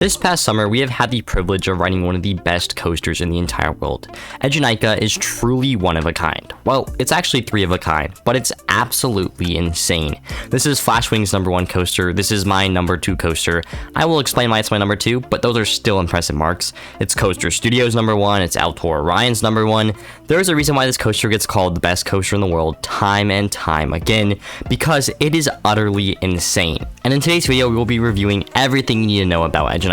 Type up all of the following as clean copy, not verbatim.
This past summer, we have had the privilege of riding one of the best coasters in the entire world. Eejanaika is truly one of a kind. Well, it's actually three of a kind, but it's absolutely insane. This is Flashwing's #1 coaster, this is my #2 coaster. I will explain why it's my #2, but those are still impressive marks. It's Coaster Studios #1, it's ElToroRyan's #1. There's a reason why this coaster gets called the best coaster in the world time and time again, because it is utterly insane. And in today's video, we will be reviewing everything you need to know about Eejanaika.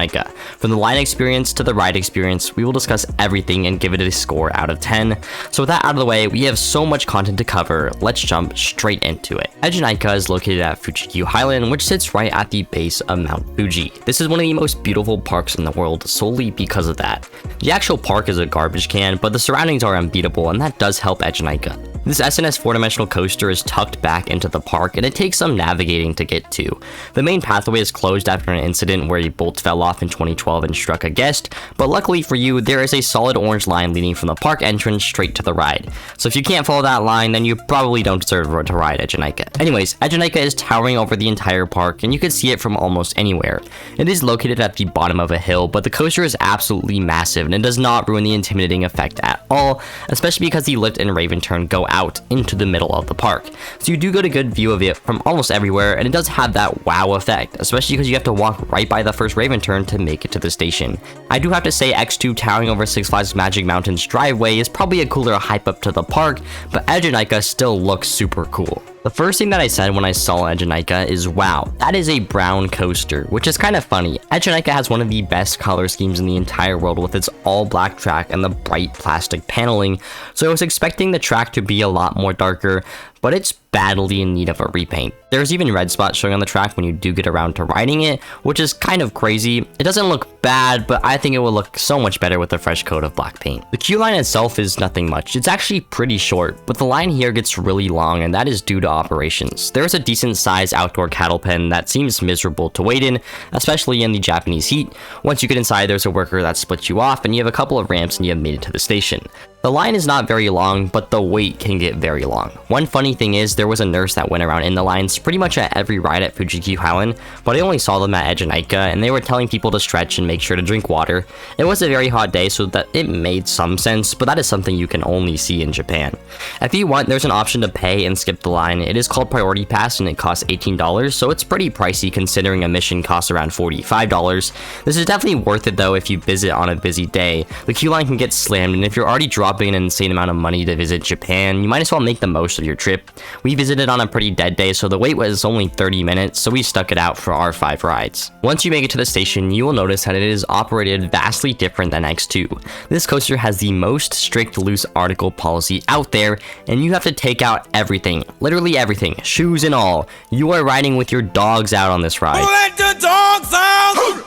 From the line experience to the ride experience, we will discuss everything and give it a score out of 10. So with that out of the way, we have so much content to cover, let's jump straight into it. Eejanaika is located at Fuji Q Highland, which sits right at the base of Mount Fuji. This is one of the most beautiful parks in the world solely because of that. The actual park is a garbage can, but the surroundings are unbeatable, and that does help Eejanaika. This SNS 4-dimensional coaster is tucked back into the park, and it takes some navigating to get to. The main pathway is closed after an incident where a bolt fell off in 2012 and struck a guest, but luckily for you, there is a solid orange line leading from the park entrance straight to the ride. So if you can't follow that line, then you probably don't deserve to ride Eejanaika. Anyways, Eejanaika is towering over the entire park, and you can see it from almost anywhere. It is located at the bottom of a hill, but the coaster is absolutely massive, and it does not ruin the intimidating effect at all, especially because the lift and Raven turn go out into the middle of the park. So you do get a good view of it from almost everywhere, and it does have that wow effect, especially because you have to walk right by the first Raven turn to make it to the station. I do have to say X2 towering over Six Flags Magic Mountain's driveway is probably a cooler hype up to the park, but Eejanaika still looks super cool. The first thing that I said when I saw Eejanaika is, wow, that is a brown coaster, which is kind of funny. Eejanaika has one of the best color schemes in the entire world with its all black track and the bright plastic paneling, so I was expecting the track to be a lot more darker, but it's badly in need of a repaint. There's even red spots showing on the track when you do get around to riding it, which is kind of crazy. It doesn't look bad, but I think it will look so much better with a fresh coat of black paint. The queue line itself is nothing much. It's actually pretty short, but the line here gets really long, and that is due to operations. There's a decent sized outdoor cattle pen that seems miserable to wait in, especially in the Japanese heat. Once you get inside, there's a worker that splits you off, and you have a couple of ramps and you have made it to the station. The line is not very long, but the wait can get very long. One funny thing is, there was a nurse that went around in the lines pretty much at every ride at Fuji Q Highland, but I only saw them at Eejanaika, and they were telling people to stretch and make sure to drink water. It was a very hot day, so that it made some sense, but that is something you can only see in Japan. If you want, there's an option to pay and skip the line. It is called Priority Pass, and it costs $18, so it's pretty pricey considering admission costs around $45. This is definitely worth it though if you visit on a busy day. The queue line can get slammed, and if you're already dropping an insane amount of money to visit Japan, you might as well make the most of your trip. We visited on a pretty dead day, so the wait was only 30 minutes, so we stuck it out for our 5 rides. Once you make it to the station, you will notice that it is operated vastly different than X2. This coaster has the most strict loose article policy out there, and you have to take out everything, literally everything, shoes and all. You are riding with your dogs out on this ride. Let the dogs out!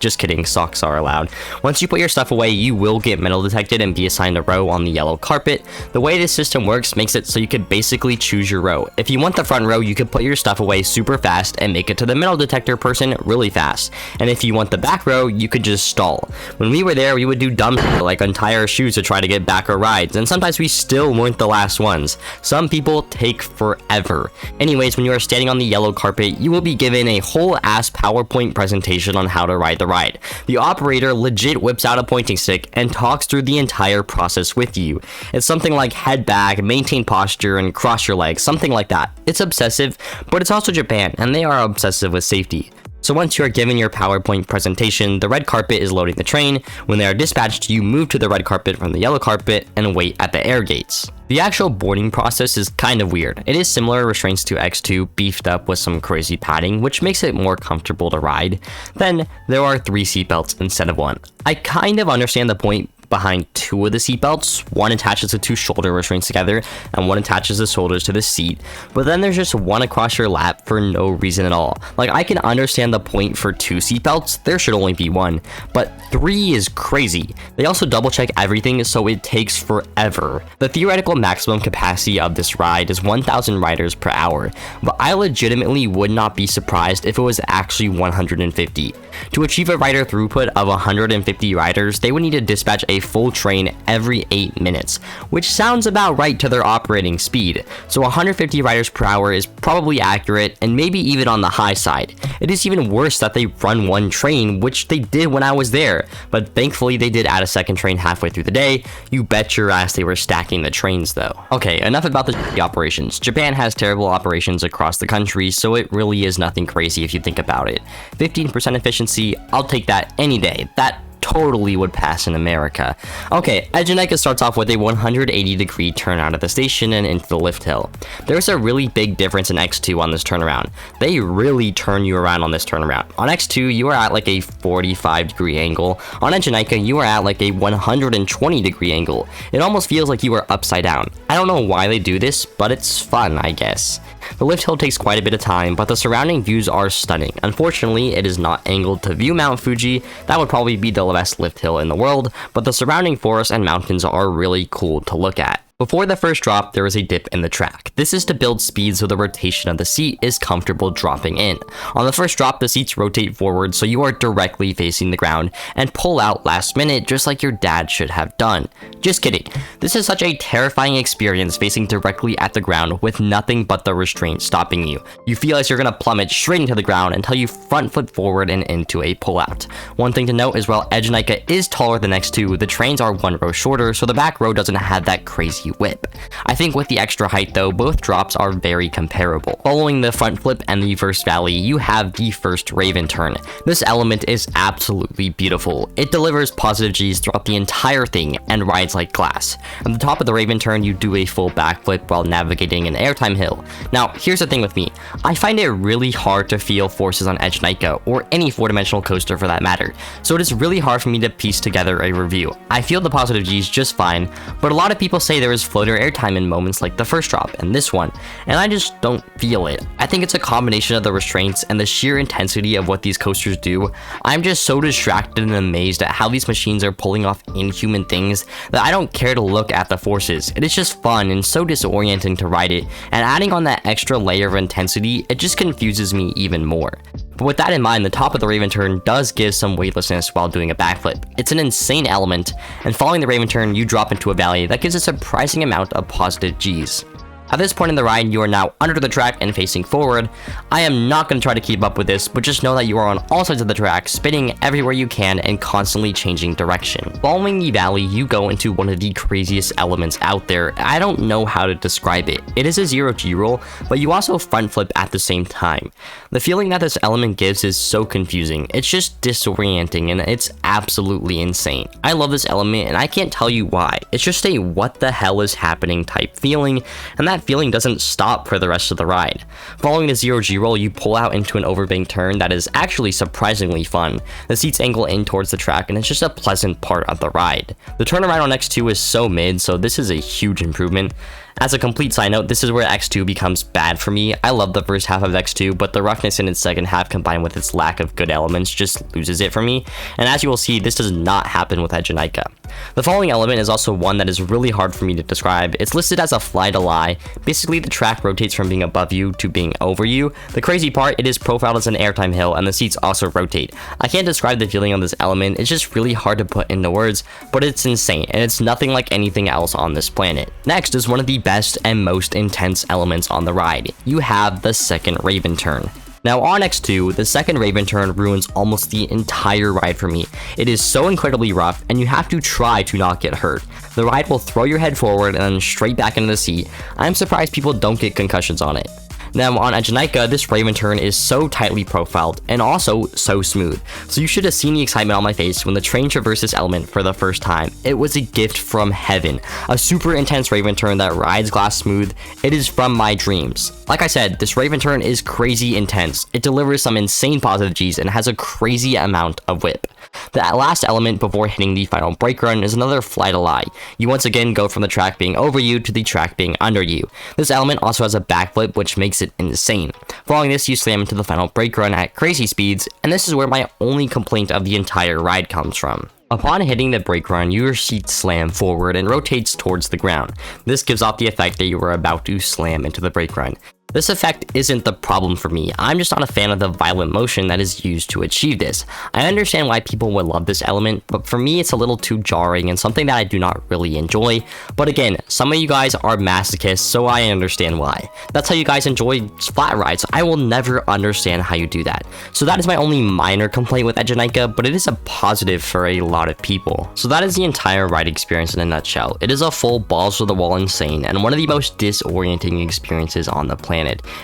Just kidding, socks are allowed. Once you put your stuff away, you will get metal detected and be assigned a row on the yellow carpet. The way this system works makes it so you could basically choose your row. If you want the front row, you could put your stuff away super fast and make it to the metal detector person really fast. And if you want the back row, you could just stall. When we were there, we would do dumb shit like untie our shoes to try to get back our rides, and sometimes we still weren't the last ones. Some people take forever. Anyways, when you are standing on the yellow carpet, you will be given a whole ass PowerPoint presentation on how to ride the ride. The operator legit whips out a pointing stick and talks through the entire process with you. It's something like head back, maintain posture, and cross your legs, something like that. It's obsessive, but it's also Japan, and they are obsessive with safety. So once you are given your PowerPoint presentation, the red carpet is loading the train. When they are dispatched, you move to the red carpet from the yellow carpet and wait at the air gates. The actual boarding process is kind of weird. It is similar restraints to X2, beefed up with some crazy padding, which makes it more comfortable to ride. Then, there are 3 seatbelts instead of 1. I kind of understand the point behind 2 of the seatbelts. One attaches the 2 shoulder restraints together, and one attaches the shoulders to the seat, but then there's just one across your lap for no reason at all. Like, I can understand the point for 2 seatbelts, there should only be 1, but 3 is crazy. They also double check everything, so it takes forever. The theoretical maximum capacity of this ride is 1,000 riders per hour, but I legitimately would not be surprised if it was actually 150. To achieve a rider throughput of 150 riders, they would need to dispatch a a full train every 8 minutes, which sounds about right to their operating speed, so 150 riders per hour is probably accurate and maybe even on the high side. It is even worse that they run one train, which they did when I was there, but thankfully they did add a second train halfway through the day. You bet your ass they were stacking the trains though. Okay, enough about the operations. Japan has terrible operations across the country, so it really is nothing crazy if you think about it. 15% efficiency, I'll take that any day. That totally would pass in America. Okay, Eejanaika starts off with a 180-degree turn out of the station and into the lift hill. There's a really big difference in X2 on this turnaround. They really turn you around on this turnaround. On X2, you are at like a 45-degree angle. On Eejanaika, you are at like a 120-degree angle. It almost feels like you are upside down. I don't know why they do this, but it's fun, I guess. The lift hill takes quite a bit of time, but the surrounding views are stunning. Unfortunately, it is not angled to view Mount Fuji. That would probably be the best lift hill in the world, but the surrounding forests and mountains are really cool to look at. Before the first drop, there is a dip in the track. This is to build speed so the rotation of the seat is comfortable dropping in. On the first drop, the seats rotate forward so you are directly facing the ground and pull out last minute just like your dad should have done. Just kidding. This is such a terrifying experience facing directly at the ground with nothing but the restraint stopping you. You feel like you're gonna plummet straight into the ground until you front flip forward and into a pullout. One thing to note is while Eejanaika is taller than X2, the trains are one row shorter, so the back row doesn't have that crazy whip. I think with the extra height though, both drops are very comparable. Following the front flip and the first valley, you have the first Raven turn. This element is absolutely beautiful. It delivers positive G's throughout the entire thing and rides like glass. On the top of the Raven turn, you do a full backflip while navigating an airtime hill. Now, here's the thing with me. I find it really hard to feel forces on Eejanaika, or any 4-dimensional coaster for that matter, so it is really hard for me to piece together a review. I feel the positive G's just fine, but a lot of people say there is floater airtime in moments like the first drop and this one, and I just don't feel it. I think it's a combination of the restraints and the sheer intensity of what these coasters do. I'm just so distracted and amazed at how these machines are pulling off inhuman things that I don't care to look at the forces. It is just fun and so disorienting to ride it, and adding on that extra layer of intensity, it just confuses me even more. But with that in mind, the top of the Raven turn does give some weightlessness while doing a backflip. It's an insane element, and following the Raven turn, you drop into a valley that gives a surprising amount of positive G's. At this point in the ride, you are now under the track and facing forward. I am not going to try to keep up with this, but just know that you are on all sides of the track, spinning everywhere you can and constantly changing direction. Following the valley, you go into one of the craziest elements out there. I don't know how to describe it. It is a 0G roll, but you also front flip at the same time. The feeling that this element gives is so confusing. It's just disorienting and it's absolutely insane. I love this element and I can't tell you why. It's just a what the hell is happening type feeling, and that feeling doesn't stop for the rest of the ride. Following the 0G roll, you pull out into an overbank turn that is actually surprisingly fun. The seats angle in towards the track and it's just a pleasant part of the ride. The turnaround on X2 is so mid, so this is a huge improvement. As a complete side note, this is where X2 becomes bad for me. I love the first half of X2, but the roughness in its second half combined with its lack of good elements just loses it for me. And as you will see, this does not happen with Eejanaika. The following element is also one that is really hard for me to describe. It's listed as a fly to lie. Basically, the track rotates from being above you to being over you. The crazy part, it is profiled as an airtime hill and the seats also rotate. I can't describe the feeling of this element. It's just really hard to put into words, but it's insane and it's nothing like anything else on this planet. Next is one of the best and most intense elements on the ride. You have the second Raven turn. Now on X2, the second Raven turn ruins almost the entire ride for me. It is so incredibly rough and you have to try to not get hurt. The ride will throw your head forward and then straight back into the seat. I'm surprised people don't get concussions on it. Now on Eejanaika, this Raven turn is so tightly profiled and also so smooth, so you should have seen the excitement on my face when the train traversed this element for the first time. It was a gift from heaven. A super intense Raven turn that rides glass smooth. It is from my dreams. Like I said, this Raven turn is crazy intense. It delivers some insane positive G's and has a crazy amount of whip. The last element before hitting the final brake run is another fly to lie. You once again go from the track being over you to the track being under you. This element also has a backflip which makes it insane. Following this, you slam into the final brake run at crazy speeds, and this is where my only complaint of the entire ride comes from. Upon hitting the brake run, your seat slams forward and rotates towards the ground. This gives off the effect that you are about to slam into the brake run. This effect isn't the problem for me, I'm just not a fan of the violent motion that is used to achieve this. I understand why people would love this element, but for me it's a little too jarring and something that I do not really enjoy. But again, some of you guys are masochists, so I understand why. That's how you guys enjoy flat rides. I will never understand how you do that. So that is my only minor complaint with Eejanaika, but it is a positive for a lot of people. So that is the entire ride experience in a nutshell. It is a full balls to the wall insane and one of the most disorienting experiences on the planet.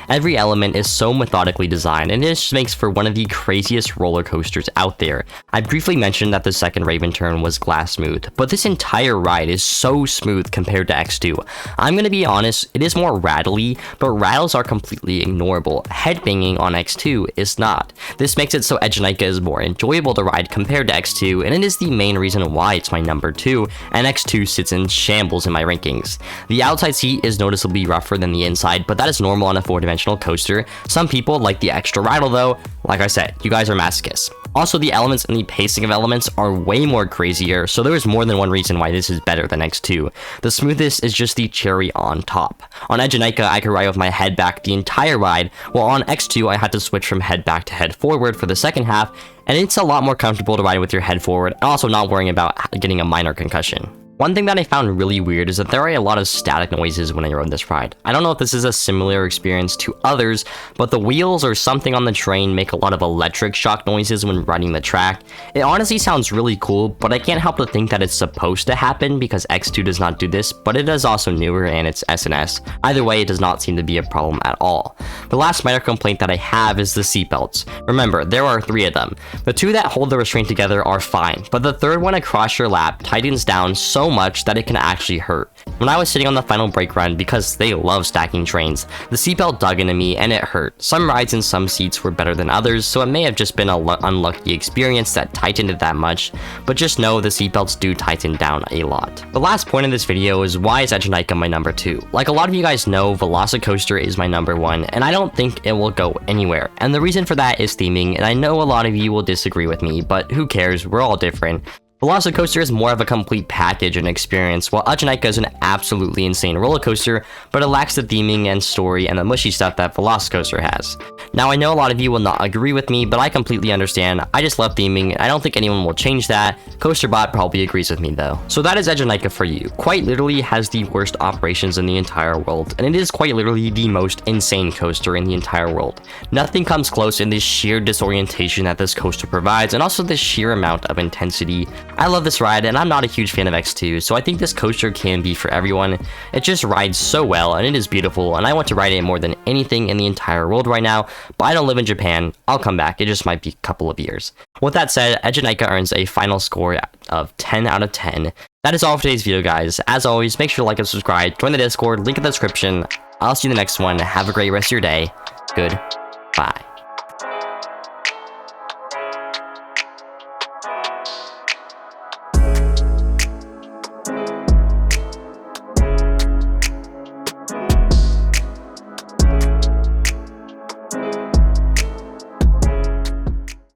Every element is so methodically designed and it just makes for one of the craziest roller coasters out there. I briefly mentioned that the second Raven turn was glass smooth, but this entire ride is so smooth compared to X2. I'm gonna be honest, it is more rattly, but rattles are completely ignorable. Headbanging on X2 is not. This makes it so Eejanaika is more enjoyable to ride compared to X2, and it is the main reason why it's my number 2, and X2 sits in shambles in my rankings. The outside seat is noticeably rougher than the inside, but that is normal on a 4-dimensional coaster. Some people like the extra rattle though. Like I said, you guys are masochists. Also, the elements and the pacing of elements are way more crazier, so there is more than one reason why this is better than X2. The smoothness is just the cherry on top. On Eejanaika, I could ride with my head back the entire ride, while on X2 I had to switch from head back to head forward for the second half, and it's a lot more comfortable to ride with your head forward, and also not worrying about getting a minor concussion. One thing that I found really weird is that there are a lot of static noises when I rode this ride. I don't know if this is a similar experience to others, but the wheels or something on the train make a lot of electric shock noises when riding the track. It honestly sounds really cool, but I can't help but think that it's supposed to happen because X2 does not do this, but it is also newer and it's SNS. Either way, it does not seem to be a problem at all. The last minor complaint that I have is the seatbelts. Remember, there are 3 of them. The 2 that hold the restraint together are fine, but the third one across your lap tightens down so much that it can actually hurt. When I was sitting on the final brake run, because they love stacking trains, the seatbelt dug into me and it hurt. Some rides and some seats were better than others, so it may have just been an unlucky experience that tightened it that much, but just know the seatbelts do tighten down a lot. The last point of this video is why is Eejanaika my number 2? Like a lot of you guys know, Velocicoaster is my number 1, and I don't think it will go anywhere. And the reason for that is theming, and I know a lot of you will disagree with me, but who cares, we're all different. Velocicoaster is more of a complete package and experience, while Eejanaika is an absolutely insane roller coaster, but it lacks the theming and story and the mushy stuff that Velocicoaster has. Now, I know a lot of you will not agree with me, but I completely understand. I just love theming, and I don't think anyone will change that. CoasterBot probably agrees with me though. So that is Eejanaika for you. Quite literally has the worst operations in the entire world, and it is quite literally the most insane coaster in the entire world. Nothing comes close in the sheer disorientation that this coaster provides, and also the sheer amount of intensity. I love this ride, and I'm not a huge fan of X2, so I think this coaster can be for everyone. It just rides so well, and it is beautiful, and I want to ride it more than anything in the entire world right now, but I don't live in Japan. I'll come back, it just might be a couple of years. With that said, Eejanaika earns a final score of 10 out of 10. That is all for today's video, guys. As always, make sure to like and subscribe, join the Discord, link in the description. I'll see you in the next one. Have a great rest of your day. Goodbye.